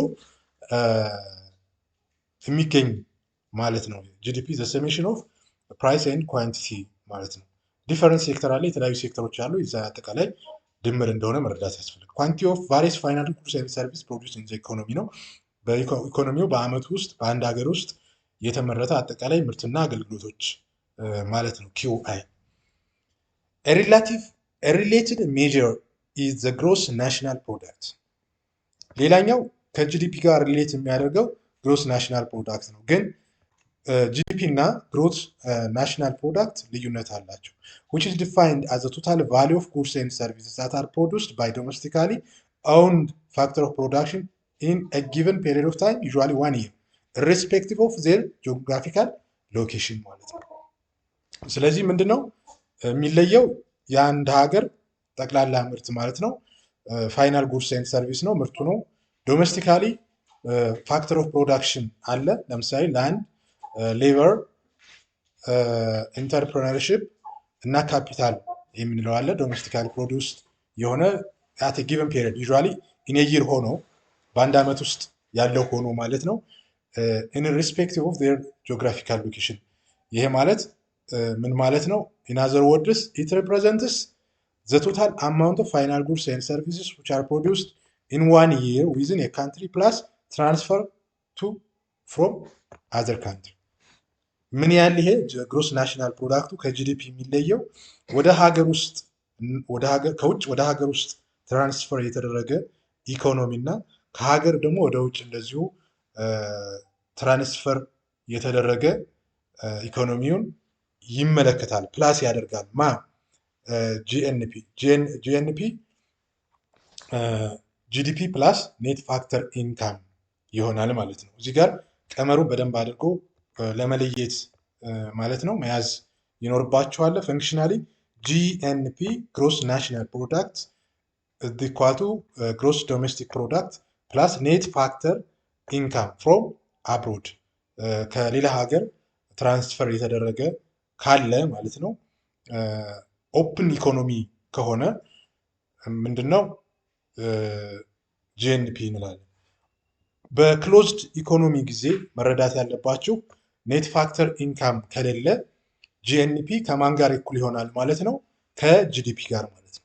የሚገኝ ማለት ነው። ጂዲፒ ዘ ሰሜሽን ኦፍ ፕራይስ ኤንድ ኳንቲቲ ማለት ነው። ዲፈረንት ሴክተር አለ፣ የተለያዩ ሴክተሮች አሉ። የዛ አጠቃላይ ድምር እንደሆነ መረዳት ያስፈልጋል። ኳንቲ ኦፍ ቫሪየስ ፋይናል ጉድስ ኤንድ ሰርቪስ ፕሮዲውስድ ኢን ዘ ኢኮኖሚ ነው። በኢኮኖሚው በአመቱ ውስጥ በአንድ ሀገር ውስጥ የተመረተ አጠቃላይ ምርትና አገልግሎቶች ማለት ነው። ኪዩአይ ሪሌትድ ሜዥር ኢዝ ዘ ግሮስ ናሽናል ፕሮዳክት። ሌላኛው ከጂዲፒ ጋር ሪሌት የሚያደርገው ግሮስ ናሽናል ፕሮዳክት ነው። ግን ጂዲፒ እና ግሮስ ናሽናል ፕሮዳክት ልዩነት አላቸው። which is defined as the total value of goods and services that are produced by domestically owned factor of production in a given period of time, usually 1 year, irrespective of their geographical location ማለት ነው። ስለዚህ ምንድነው የሚለየው? የአንድ ሀገር ጠቅላላ ምርት ማለት ነው ፋይናል ጉድስ ኤንድ ሰርቪስ ነው፣ ምርቱ ነው። ዶሜስቲካሊ ፋክተር ኦፍ ፕሮዳክሽን አለ። ለምሳሌ ላንድ፣ ሌበር፣ ኢንተርፕረነርሺፕ እና ካፒታል የምንለው አለ። ዶሜስቲካሊ ፕሮዲውስ የሆነ አት ጊቨን ፔሪድ ዩዥዋሊ ኢን የር ሆኖ በአንድ ዓመት ውስጥ ያለው ሆኖ ማለት ነው። ኢን ሪስፔክቲቭ ኦፍ ዜር ጂኦግራፊካል ሎኬሽን። ይሄ ማለት ምን ማለት ነው? ኢን አዘር ወርድስ ኢት ሪፕሬዘንትስ ዘ ቶታል አማውንት ኦፍ ፋይናል ጉድስ ኤንድ ሰርቪስስ ዊች አር ፕሮዲውስድ ኢን 1 year ዊዝን ኤ ካንትሪ ፕላስ ትራንስፈር ቱ ፍሮም አዘር ካንትሪ። ምን ያህል ይሄ ግሮስ ናሽናል ፕሮዳክቱ ከጂዲፒ የሚለየው ወደ ሀገር ውስጥ ከውጭ ወደ ሀገር ውስጥ ትራንስፈር የተደረገ ኢኮኖሚ እና ከሀገር ደግሞ ወደ ውጭ እንደዚሁ ትራንስፈር የተደረገ ኢኮኖሚውን ይመለከታል፣ ፕላስ ያደርጋል። ጂኤንፒ ጂዲፒ ፕላስ ኔት ፋክተር ኢንካም ይሆናል ማለት ነው። እዚህ ጋር ቀመሩን በደንብ አድርጎ ለመለየት ማለት ነው መያዝ ይኖርባቸዋል። ፈንክሽናሊ ጂኤንፒ ግሮስ ናሽናል ፕሮዳክት ኢኳል ቱ ግሮስ ዶሜስቲክ ፕሮዳክት ፕላስ ኔት ፋክተር ኢንካም ፍሮም አብሮድ፣ ከሌላ ሀገር ትራንስፈር የተደረገ ካለ ማለት ነው። ኦፕን ኢኮኖሚ ከሆነ ምንድነው ጂኤንፒ እንላለን። በክሎዝድ ኢኮኖሚ ጊዜ መረዳት ያለባችሁ ኔት ፋክተር ኢንካም ከሌለ ጂኤንፒ ከማን ጋር እኩል ይሆናል ማለት ነው? ከጂዲፒ ጋር ማለት ነው።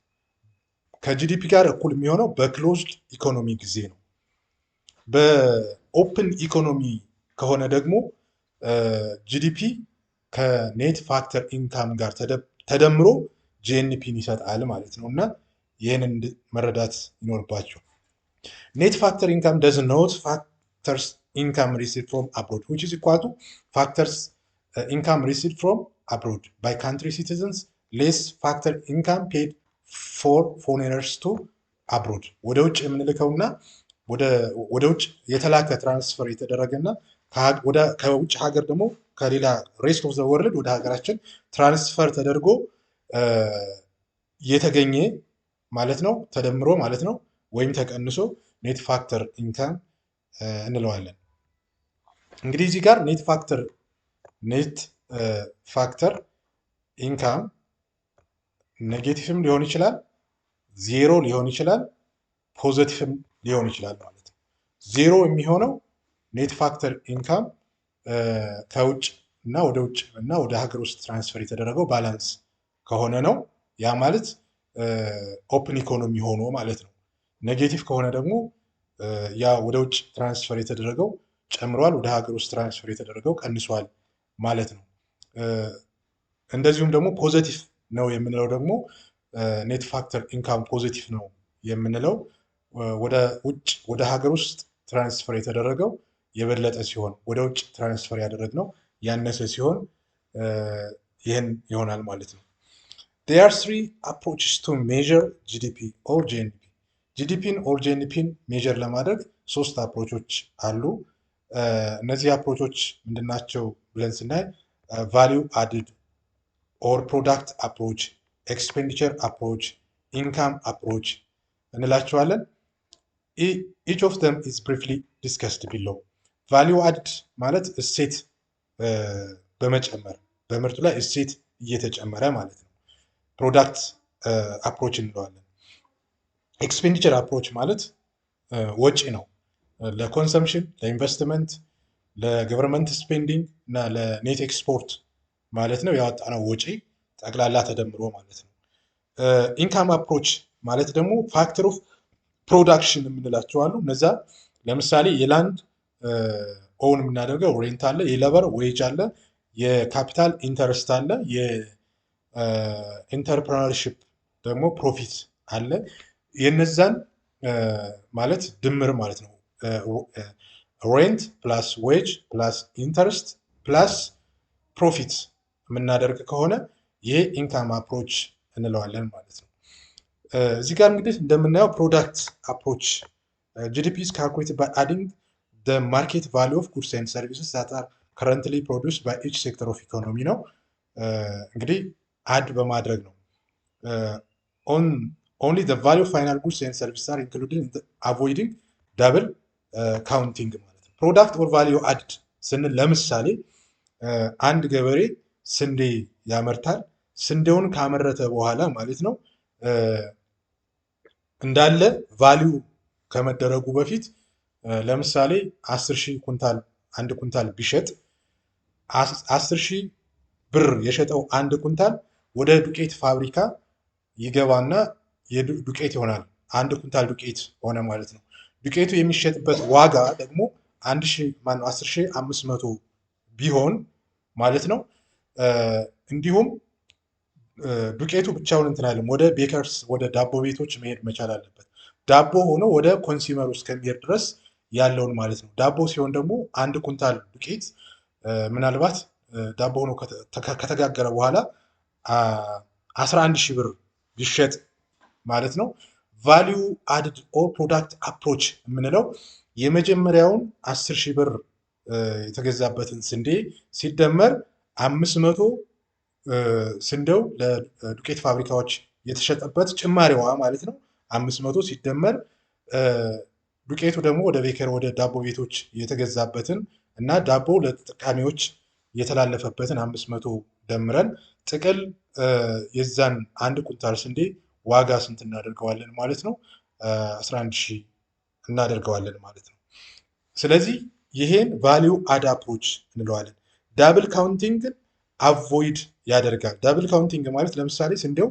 ከጂዲፒ ጋር እኩል የሚሆነው በክሎዝድ ኢኮኖሚ ጊዜ ነው። በኦፕን ኢኮኖሚ ከሆነ ደግሞ ጂዲፒ ከኔት ፋክተር ኢንካም ጋር ተደምሮ ጂኤንፒን ይሰጣል ማለት ነው። እና ይህንን መረዳት ይኖርባቸው። ኔት ፋክተር ኢንካም does not factors income received from abroad which is equal to factors income received from abroad by country citizens less factor income paid for foreigners to abroad። ወደ ውጭ የምንልከውና ወደ ውጭ የተላከ ትራንስፈር የተደረገና ከውጭ ሀገር ደግሞ ከሌላ ሬስት ኦፍ ዘ ወርልድ ወደ ሀገራችን ትራንስፈር ተደርጎ የተገኘ ማለት ነው፣ ተደምሮ ማለት ነው፣ ወይም ተቀንሶ ኔት ፋክተር ኢንካም እንለዋለን። እንግዲህ እዚህ ጋር ኔት ፋክተር ኢንካም ኔጌቲቭም ሊሆን ይችላል፣ ዜሮ ሊሆን ይችላል፣ ፖዘቲቭም ሊሆን ይችላል ማለት ነው። ዜሮ የሚሆነው ኔት ፋክተር ኢንካም ከውጭ እና ወደ ውጭ እና ወደ ሀገር ውስጥ ትራንስፈር የተደረገው ባላንስ ከሆነ ነው። ያ ማለት ኦፕን ኢኮኖሚ ሆኖ ማለት ነው። ኔጌቲቭ ከሆነ ደግሞ ያ ወደ ውጭ ትራንስፈር የተደረገው ጨምሯል፣ ወደ ሀገር ውስጥ ትራንስፈር የተደረገው ቀንሷል ማለት ነው። እንደዚሁም ደግሞ ፖዘቲቭ ነው የምንለው ደግሞ ኔት ፋክተር ኢንካም ፖዘቲቭ ነው የምንለው ወደ ውጭ ወደ ሀገር ውስጥ ትራንስፈር የተደረገው የበለጠ ሲሆን ወደ ውጭ ትራንስፈር ያደረግነው ያነሰ ሲሆን ይህን ይሆናል ማለት ነው። There are three approaches to measure GDP or GNP. ጂዲፒን ኦር ጂኤንፒን ሜጀር ለማድረግ 3 አፕሮቾች አሉ። እነዚህ አፕሮቾች ምንድናቸው ብለን ስናይ ቫሊዩ አድድ ኦር ፕሮዳክት አፕሮች፣ ኤክስፔንዲቸር አፕሮች፣ ኢንካም አፕሮች እንላቸዋለን። ኢች ኦፍ them is briefly discussed below። ቫሊዩ አድድ ማለት እሴት በመጨመር በምርቱ ላይ እሴት እየተጨመረ ማለት ነው። ፕሮዳክት አፕሮች እንለዋለን። ኤክስፔንዲቸር አፕሮች ማለት ወጪ ነው። ለኮንሰምሽን፣ ለኢንቨስትመንት፣ ለገቨርንመንት ስፔንዲንግ እና ለኔት ኤክስፖርት ማለት ነው ያወጣነው ወጪ ጠቅላላ ተደምሮ ማለት ነው። ኢንካም አፕሮች ማለት ደግሞ ፋክተር ኦፍ ፕሮዳክሽን የምንላቸው አሉ። እነዛ ለምሳሌ የላንድ ኦውን የምናደርገው ሬንት አለ፣ የሌበር ዌጅ አለ፣ የካፒታል ኢንተረስት አለ፣ የኢንተርፕረነርሺፕ ደግሞ ፕሮፊት አለ። የነዛን ማለት ድምር ማለት ነው። ሬንት ፕላስ ዌጅ ፕላስ ኢንተረስት ፕላስ ፕሮፊት የምናደርግ ከሆነ ይሄ ኢንካም አፕሮች እንለዋለን ማለት ነው። እዚህ ጋር እንግዲህ እንደምናየው ፕሮዳክት አፕሮች ጂዲፒ is calculated by adding the market value of goods and services that are currently produced by each sector of economy ነው። እንግዲህ አድ በማድረግ ነው። only the value of final goods and services are included in the avoiding double counting ማለት ነው። ፕሮዳክት ኦር ቫሊዩ አድድ ስንል ለምሳሌ አንድ ገበሬ ስንዴ ያመርታል። ስንዴውን ካመረተ በኋላ ማለት ነው እንዳለ ቫሊዩ ከመደረጉ በፊት ለምሳሌ 10,000 ኩንታል አንድ ኩንታል ቢሸጥ 10,000 ብር የሸጠው አንድ ኩንታል ወደ ዱቄት ፋብሪካ ይገባና ዱቄት ይሆናል። አንድ ኩንታል ዱቄት ሆነ ማለት ነው። ዱቄቱ የሚሸጥበት ዋጋ ደግሞ 10,500 ቢሆን ማለት ነው። እንዲሁም ዱቄቱ ብቻውን እንትን አይልም። ወደ ቤከርስ ወደ ዳቦ ቤቶች መሄድ መቻል አለበት። ዳቦ ሆኖ ወደ ኮንሱመር ውስጥ ከሚሄድ ድረስ ያለውን ማለት ነው። ዳቦ ሲሆን ደግሞ አንድ ኩንታል ዱቄት ምናልባት ዳቦ ሆኖ ከተጋገረ በኋላ 11,000 ብር ቢሸጥ ማለት ነው። ቫሊዩ አድድ ኦር ፕሮዳክት አፕሮች የምንለው የመጀመሪያውን 10,000 ብር የተገዛበትን ስንዴ ሲደመር 500 ስንዴው ለዱቄት ፋብሪካዎች የተሸጠበት ጭማሪዋ ማለት ነው 500 ሲደመር ዱቄቱ ደግሞ ወደ ቤከር ወደ ዳቦ ቤቶች የተገዛበትን እና ዳቦ ለተጠቃሚዎች የተላለፈበትን 500 ደምረን ጥቅል የዛን አንድ ኩንታል ስንዴ ዋጋ ስንት እናደርገዋለን ማለት ነው? 11,000 እናደርገዋለን ማለት ነው። ስለዚህ ይሄን ቫሊዩ አድ አፕሮች እንለዋለን። ዳብል ካውንቲንግ አቮይድ ያደርጋል። ዳብል ካውንቲንግ ማለት ለምሳሌ ስንዴው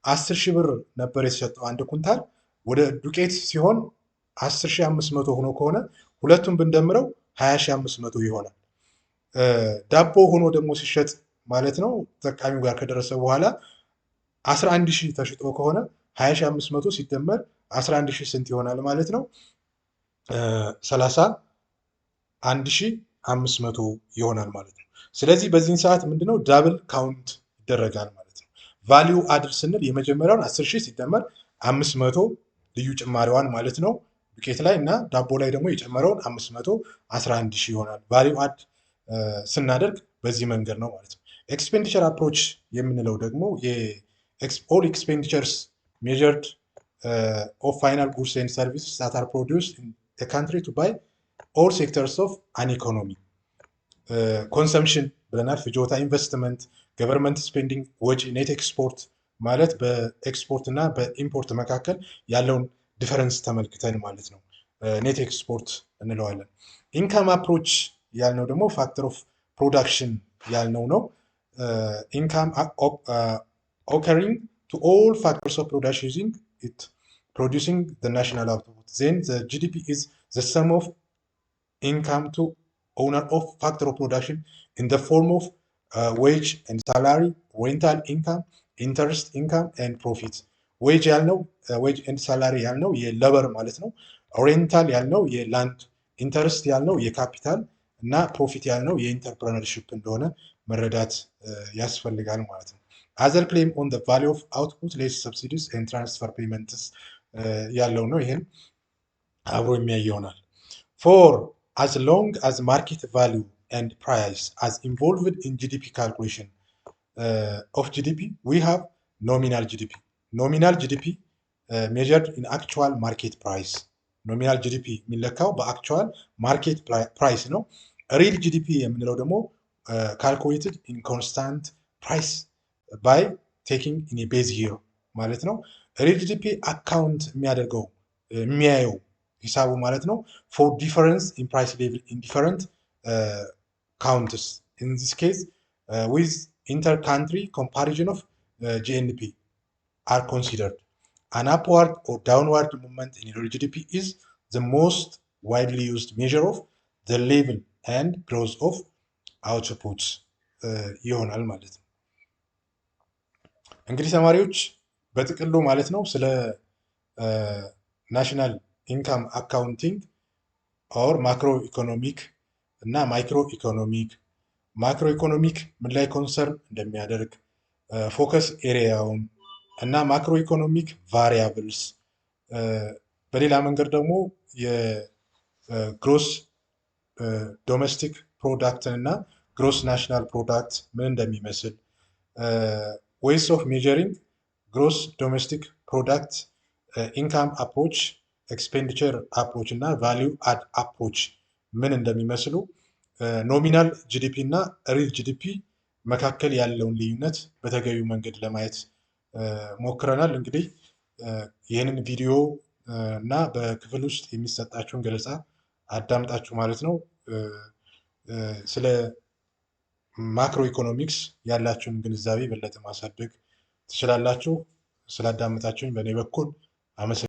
10,000 ብር ነበር የተሸጠው አንድ ኩንታል፣ ወደ ዱቄት ሲሆን 10,500 ሆኖ ከሆነ ሁለቱም ብንደምረው 20,500 ይሆናል። ዳቦ ሆኖ ደግሞ ሲሸጥ ማለት ነው ተጠቃሚው ጋር ከደረሰ በኋላ 11,000 ተሽጦ ከሆነ 20,500 ሲደመር 11,000 ስንት ይሆናል ማለት ነው? 31,500 ይሆናል ማለት ነው። ስለዚህ በዚህን ሰዓት ምንድነው ዳብል ካውንት ይደረጋል ማለት ነው። ቫሊዩ አድድ ስንል የመጀመሪያውን 10,000 ሲደመር 500 ልዩ ጭማሪዋን ማለት ነው ዱቄት ላይ እና ዳቦ ላይ ደግሞ የጨመረውን 500 11,000 ይሆናል። ቫሊዩ አድ ስናደርግ በዚህ መንገድ ነው ማለት ነው። ኤክስፔንዲቸር አፕሮች የምንለው ደግሞ ኦል ኤክስፔንዲቸርስ ሜዠርድ ኦፍ ፋይናል ጉድስ ኤንድ ሰርቪስስ ዛት አር ፕሮዲውስድ ኢን ኤ ካንትሪ ቱ ባይ ኦል ሴክተርስ ኦፍ አን ኢኮኖሚ። ኮንሰምሽን ብለናል፣ ፍጆታ፣ ኢንቨስትመንት፣ ገቨርንመንት ስፔንዲንግ፣ ወጪ፣ ኔት ኤክስፖርት ማለት በኤክስፖርት እና በኢምፖርት መካከል ያለውን ዲፈረንስ ተመልክተን ማለት ነው ኔት ኤክስፖርት እንለዋለን። ኢንካም አፕሮች ያልነው ደግሞ ፋክተር ኦፍ ፕሮዳክሽን ያልነው ነው። ኢንካም occurring to all factors of production using it producing the national output. Then the GDP is the sum of income to owner of factor of production in the form of wage and salary, rental income, interest income and profit. ዌጅ ያልነው ዌጅ ኤንድ ሳላሪ ያልነው የሌበር ማለት ነው። ሬንታል ያልነው የላንድ፣ ኢንተረስት ያልነው የካፒታል እና ፕሮፊት ያልነው የኢንተርፕረነርሺፕ እንደሆነ መረዳት ያስፈልጋል ማለት ነው። አዘር ክሌም ኦን ዘ ቫሊዩ ኦፍ አውትፑት ሌስ ሰብሲዲስ ኤንድ ትራንስፈር ፔመንትስ ያለው ነው። ይህን አብሮ የሚያይ ይሆናል። ፎር as long as market value and price as involved in GDP calculation of GDP we have nominal GDP. Nominal GDP measured in actual market price. ኖሚናል ጂዲፒ የሚለካው በአክቹዋል ማርኬት ፕራይስ ነው። ሪል ጂዲፒ የምንለው ደግሞ ካልኩሌትድ ኢን ኮንስታንት ፕራይስ ባይ ቴኪንግ ኢን ቤዝ ሂር ማለት ነው። ሪል ጂዲፒ አካውንት የሚያደርገው የሚያየው ሂሳቡ ማለት ነው ፎር ዲፈረንስ ኢን ፕራይስ ሌቭል ኢን ዲፈረንት ካውንትስ ኢን ዚስ ኬዝ ዊዝ ኢንተር ካንትሪ ኮምፓሪዥን ኦፍ ጂኤንፒ are considered. An upward or downward movement in real GDP is the most widely used measure of the level and growth of outputs ይሆናል ማለት ነው። እንግዲህ ተማሪዎች በጥቅሉ ማለት ነው ስለ ናሽናል ኢንካም አካውንቲንግ ኦር ማክሮ ኢኮኖሚክ እና ማይክሮ ኢኮኖሚክ ማክሮ ኢኮኖሚክ ምን ላይ ኮንሰርን እንደሚያደርግ ፎከስ ኤሪያውን እና ማክሮ ኢኮኖሚክ ቫሪያብልስ በሌላ መንገድ ደግሞ የግሮስ ዶሜስቲክ ፕሮዳክትን እና ግሮስ ናሽናል ፕሮዳክት ምን እንደሚመስል ዌይስ ኦፍ ሜጀሪንግ ግሮስ ዶሜስቲክ ፕሮዳክት ኢንካም አፕሮች ኤክስፔንዲቸር አፕሮች እና ቫሊዩ አድ አፕሮች ምን እንደሚመስሉ ኖሚናል ጂዲፒ እና ሪል ጂዲፒ መካከል ያለውን ልዩነት በተገቢው መንገድ ለማየት ሞክረናል። እንግዲህ ይህንን ቪዲዮ እና በክፍል ውስጥ የሚሰጣችሁን ገለጻ አዳምጣችሁ ማለት ነው ስለ ማክሮ ኢኮኖሚክስ ያላችሁን ግንዛቤ በለጠ ማሳደግ ትችላላችሁ። ስላዳመጣችሁኝ በእኔ በኩል አመሰግናለሁ።